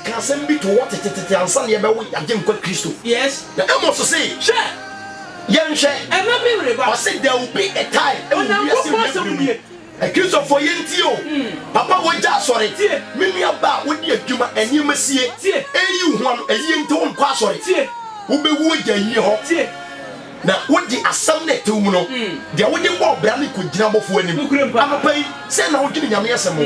can send me to what it and Sunday about again Christo. Yes. The Amos to say, share. Young share, and not be able I said there will be a time. A Christo for Yentio. Papa would just sorry. Many about with the Juma and you must see it. You want a Yenton password. Who be wood and you hot. Now, what the assembly to know? There would be more brandy could jump for him. I'm a pay, send out to Yamiasamo.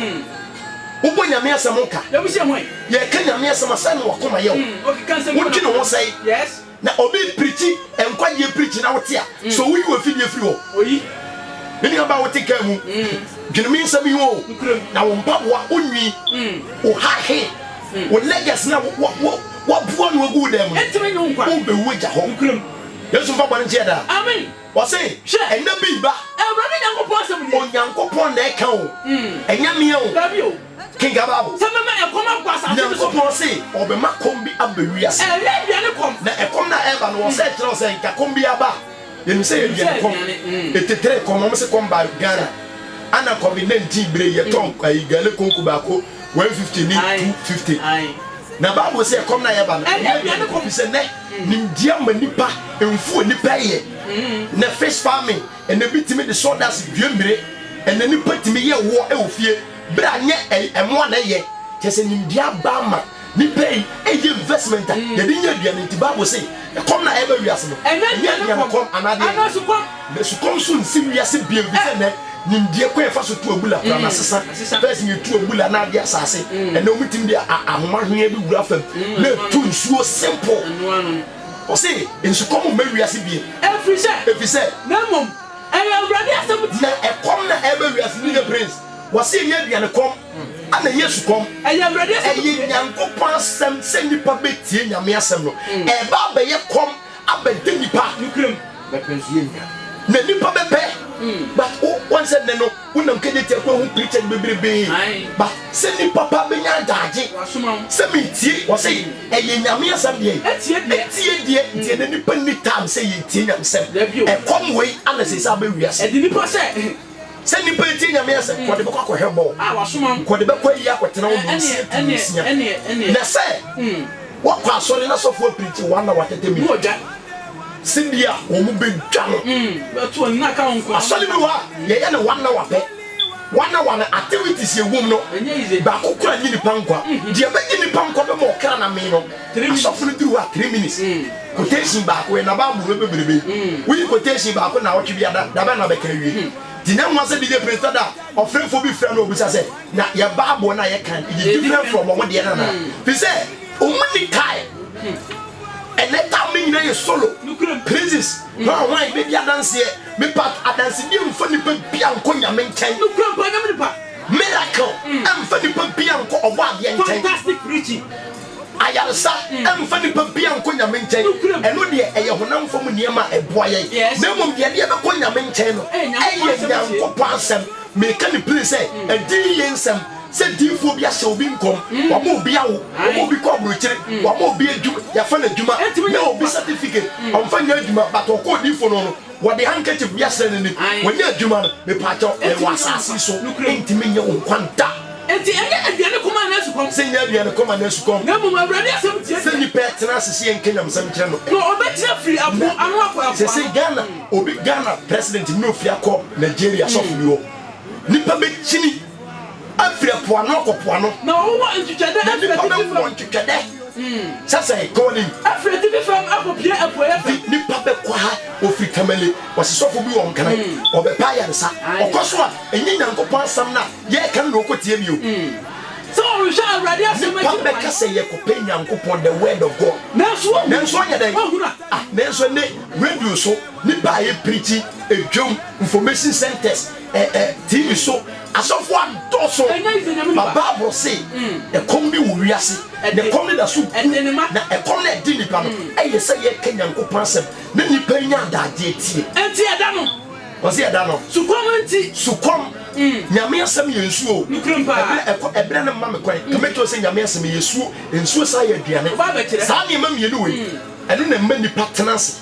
Open Yamiasamoka. Let me see a way. Yeah, can Yamiasama son or come here? What you know, say? Yes. Now, obey preaching and quite you preaching out here. So we will feed you through. Many about what take care of you. Mean some you now on Papa only or high head. When legacy now, what one will go them? Entering on won't be with a home. There's some fun cheddar. Amen. What's say? And the beaver. I'm running on Uncle Pond that count. And Yamio. Love you. King Gababo. Some men have come up past Uncle say, or the Macombi Aburias. And let me come. A comna ever was said to say, Cacombi Abba. You say, it's a trade come by Ghana. Anna Covenant Bray, your tongue, a Gallico Kubako, 150, 250. Na Bible say come na yeba na e ko se ne nimdia manipa emfu nipa ye na fish farming and the bitimi the soldiers dwembre and the nipa timi ye wo e ofie bra nye emo na ye kese nimdia ba ma nipa e investment ye di nya duane ti Bible say come na eba wiase no nya come anade anasu kom so nsi wiase bia bi se ne nimdie ko efa so to abula pra na sesa first you to abula na dia asase and no mitim dia ahoma hwe bi wura fam na to nsuo simple o say ensu kom ma wiase bi every say na mom e awrade asem na e kom na eba wiase ni the prince wo say nya bia ne kom ana yesu kom e awrade asem e nyankopon asem se nipa betie nyame asem no e ba ba ye kom abede nipa nukrem be pensuye na nipa bepe but one said no unam kedete ko hu preacher bebrebe but se ni papa benya daje se me tie wo say eye nyame asam de etie die na nipa ni tam say ye tie nyame asam e kom we ana se sa be wiase e di nipa se nipa tie nyame asam ko de ko hebo ko de be ko yi akotena wo ene na se wo kwa sori na sofo preacher wana watete mi Cindy, omu be jano. But one na ka onko. Asoli bi wa, ye na wana wape. Wana activities ye wom no. Ba ko kura ni pankwa. Die be ni pankwa be mo kra na me no. Asofo no duru 3 minutes. Quotation ba ko na ba bu be berebe. We quotation ba ko na wo twi biada, da ba na be kra wie. Di na nwa se bi de president da, ofrefo bi fra no obi sa se, na ye Bible na ye kan, it is different from what de na na. Fi say, omuni kai. And let that mean you solo. Praises. No, why baby dance here? Me part a dance you funny pian konya maintain. Miracle. I'm funny pian ko owa bien. Fantastic preaching. I am sa I'm funny pian konya maintain. And no dear e honam fom niema e boye. Na mum de be konya maintain no. E yan ko pansem. Me can please say e di yensem. Say diffo bia se obi nkom wa mo bia wo obi ko abrochire wa mo bia adwuma ya fa na adwuma na obi certificate on fa nya adwuma but o ko diffo no wa de handkerchief bia se ne ni wa nya adwuma no me pa cho e wa asase so ntimi nya nkwanta enti enye aduane koma na sukom se nya aduane koma na sukom na mo awrade asem tie se ni petra asese en kenyam sam kire no obetira free abo anu akwa se Ghana obi Ghana president no free akọ Nigeria so fi wo nipa be chini Afria poano ko poano na wo ntutwade afria wo ntutwade sasa e calling afria tv from akopia apoya ni pape kwa ha ofri kamele wasisofo bi won kana obepa ya nsa okoso a enyi nyankopon asam na ye kan no kotie bi o so we shall already asem pape ka say ye kope nyankopon the word of God nanso anya den nanso ne radio so ni ba ye preaching edwom information centers TV so asofo adoso ba Bible say e kom bi wo wiase the kom da so na e kom na di nipa no e say ye kenyankopon asem na nipa nya adaje tie enti eda no o se eda no sukom nyame asem ye nsuo ebre na mama kwan kemeto se nyame asem ye suo nsuo sa ye aduane sa ne mam ye no we eno na mma nipa tenase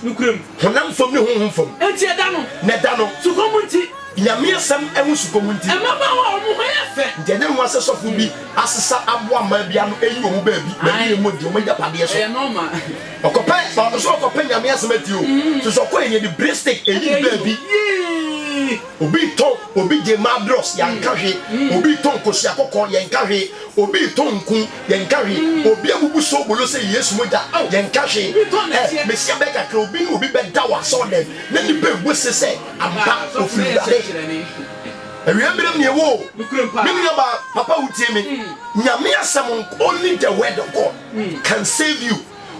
honam fam ne honhom fam enti eda no na eda no sukom nti nyame asem ewu sukom nti emama wa omo ho ye fe ntene ho asesofo bi asesa abo amabia no eyi omu ba bi na bi mo di omu ja pade so normal okope so okope nyame asemati o so ko enye di breastic eyi ba bi obi ton obi je madros yanka hwe obi ton kosi akoko yanka hwe obi ton ku yanka hwe obi abubu so bolo se yesu moja yanka hwe mesia be kakra obi no obi be da wa so dem na ni be wose se aba ofiri dade ewiembrem ne wo mimi ba papa utie me nyame asem only the word of God can save you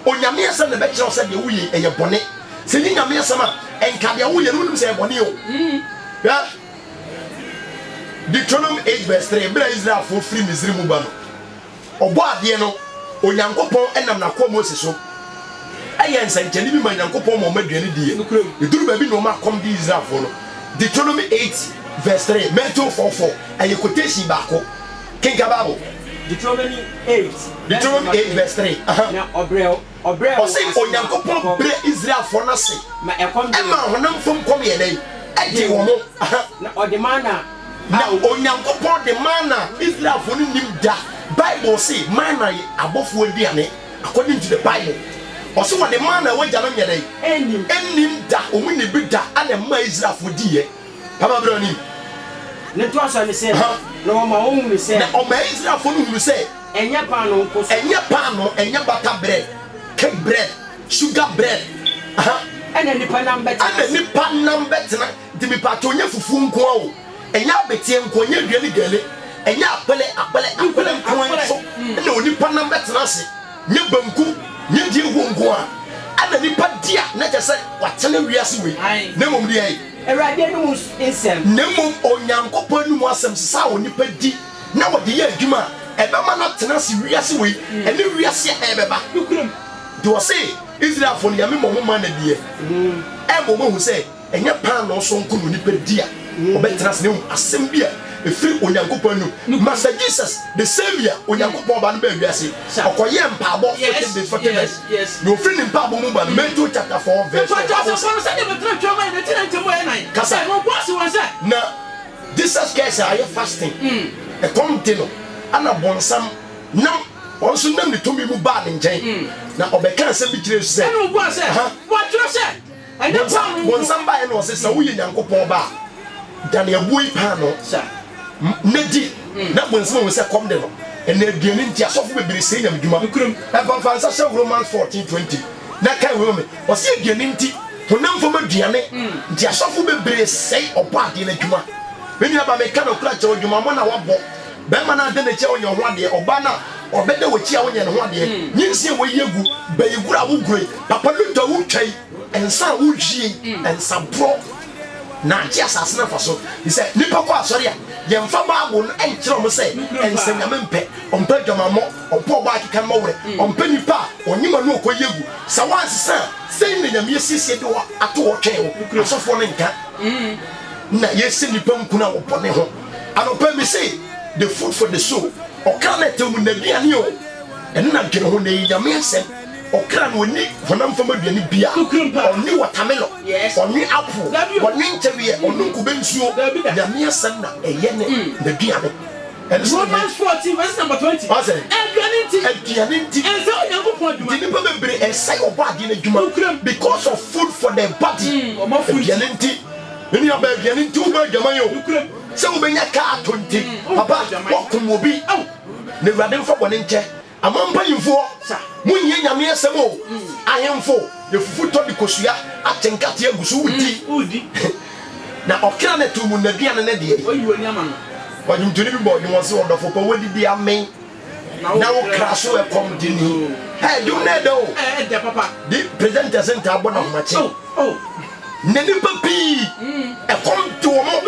onyame asem na be kire se de wuye eye bone se ni nyame asem a enka de wuye no nim se bone o yeah. Deuteronomy 8 verse 3. Bra Israel for free Misri mu ba no. Obo ade no Onyankopon enam na kwa Moses so. Ayen sanchani bi ma Onyankopon mo maduane die. Eduru ba bi no ma kom di Israel for no. Deuteronomy 8 verse 3. Matthew 4:4. Aye quotation ba ko. Kinka Bible. Deuteronomy 8 verse 3. Na obrel o say Onyankopon bre Israel for na se. Ma ekom de ma honam fom kom ye dai. Ade wo mo na odemana na Onyankopon de mana Israel for nim da Bible say mana abofo aduane according to the Bible also when the mana we jano nye dai enim da omu ne bi da ana ma Israel for die papa bro ni ne to aso ne se na o ma o hu se na o ma Israel for hu se enya pa no nko so enya pa no enya butter bread cake bread sugar bread ana nipa number tena dimi pato nya fufu nko o enya betie nko nya duane gale enya apele nko so na onipa number tena se nya banku nya die ho nko a ana nipa dia na kyese watene wiase we na mom di ai erade no insem na mom Onyankopon nu asem sa onipa di na wode ye adwuma ebema na tena se wiase we ene wiase ebeba do say Israel for yame mo man na die ebo mo hu say enya pan no so nko ni pe dia obetrans ne asem bia efiri Onyankopon nu Master Jesus the Savior Onyankopon ba no ba wiase okoye mpabo 40 days no free ni mpabo mu ba Matthew chapter 4 verse 4 na Jesus case are fasting e kontino ana bonsam nam onso nam ni tomi mu ba ne nchen na obeka asem bi kire se ana obu ase watro se ene pa bonsam ba e no se wo ye Nyankopon ba dan ye bui pa no sa nedi na bonsam wo se kom de no ene aduane ntia sofo bebere se nyam dwuma e ba fansa se Romans 14:20 na kai wo me o se aduane nti honam fo maduane ntia sofo bebere se oba de na dwuma meni aba me kana kura che dwuma mo na wabo be ma na de na che onye ho ade oba na obede wochi a wonye ne ho ade nyinsie wo yegu be yigura wo groi papa luta wo twai ensa wo hwie ensa bro na je asase na faso he said nipa kwa asori a ye mfa baabo no enkire mo say ensa nyame mpe ompa dwamamo ompa oba akika mo wore ompa nipa onyima no okoyegu sa wansesa sei na nyame siesie de wo ato wo twai wo asofo no nka na yesi nipa nkuna wo bone ho anopa mi say the food for the soul okra temu na biane o eno na dwene ho na nyame asem okra no ni honam fama biane bia oni watermelon oni apple oni nchewe oni nkube nsuo nyame asem na eye ne na biane Romans 14 verse number 20 aduane nti enso Onyankopon adwuma nipa bebre esai obade na adwuma because of food for their body aduane nti eni aba aduane nti wo ba adwuma yo se wo benya ka atonti papa wokom obi ne wradem fa bone nche amampa yimfo munye nyame asem o ahemfo ye fufu to di kosua atenkate agusu udi na okra na tumu na duane na de oyiwani ama no wadumtuni bi bo dwon se odofo pa wadi di amen na wo kraso e kom di ni dum na do de papa di presenter center abona machi nani papi e kom to mo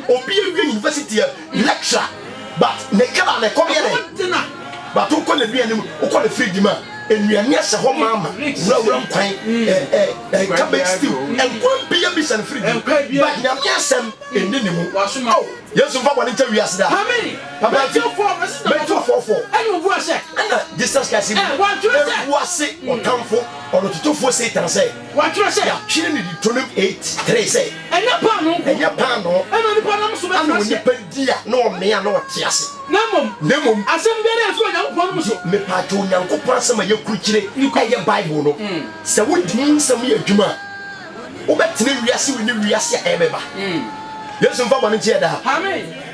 obi e university lecture but ne kala na kom ye but o ko na bi anim o ko na fridge ma enuane ase ho mama wura nkwan cabbage stew enkwan bi ya bi san fridge but nyame asem enni mu yesu fa bone nta wiase da amen papa Matthew 4 for ɛna obu ase ɛna Jesus Christ wase ɔtamfo ɔno totofo Satan sɛ watwerɛ sɛ yɛatwere ne Deuteronomy 8:3 sɛ ɛnyɛ paano ɛnyɛ paano ɛna nipa nam so ana bɛtwerɛ onipa di a na ɔmea na ɔte ase na mmom asɛm biara ɛfiri Onyankopɔn no so mepaato Onyankopɔn asɛm a yɛkurukyire ɛyɛ Bible no sɛ wodi nsɛm yɛ adwuma a wobɛtena wiase wo ne wiase a ɛbɛba Yesu mfa bɔne nkyɛ da amen